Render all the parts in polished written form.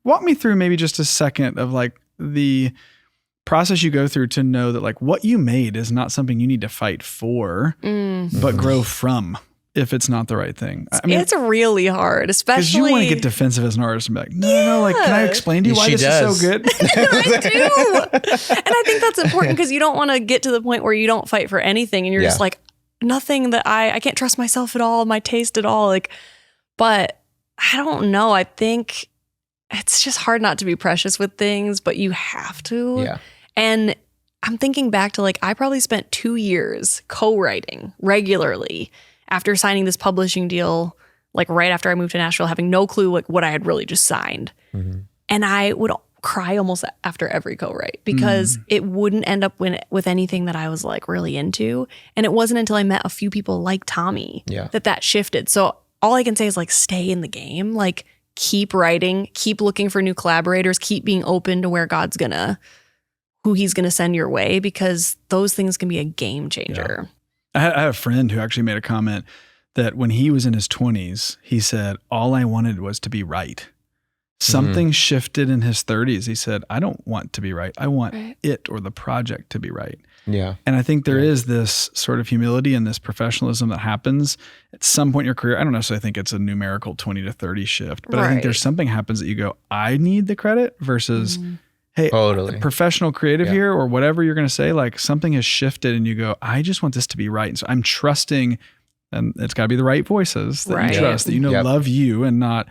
walk me through maybe just a second of like the process you go through to know that like what you made is not something you need to fight for, but grow from if it's not the right thing. I mean, it's really hard, especially because you want to get defensive as an artist and be like, no, like, can I explain to you why this is so good? I do. And I think that's important because you don't want to get to the point where you don't fight for anything and you're just like, nothing that I can't trust myself at all, my taste at all. Like, but I don't know. I think it's just hard not to be precious with things, but you have to. Yeah. And I'm thinking back to like, I probably spent 2 years co-writing regularly after signing this publishing deal, like right after I moved to Nashville, having no clue like what I had really just signed. And I would cry almost after every co-write because it wouldn't end up with anything that I was like really into. And it wasn't until I met a few people like Tommy that shifted. So all I can say is like, stay in the game, like keep writing, keep looking for new collaborators, keep being open to where who he's going to send your way, because those things can be a game changer. I had a friend who actually made a comment that when he was in his 20s, he said, all I wanted was to be right. Something shifted in his 30s. He said, I don't want to be right. I want it or the project to be right. Yeah. And I think there is this sort of humility and this professionalism that happens at some point in your career. I don't necessarily think it's a numerical 20 to 30 shift, but I think there's something happens that you go, I need the credit versus, hey, professional creative here or whatever you're going to say, like something has shifted and you go, I just want this to be right. And so I'm trusting, and it's got to be the right voices that you trust, that you know love you and not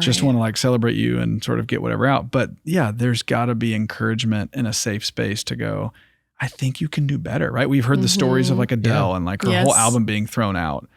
just want to like celebrate you and sort of get whatever out. But yeah, there's got to be encouragement in a safe space to go, I think you can do better, right? We've heard the stories of like Adele and like her whole album being thrown out.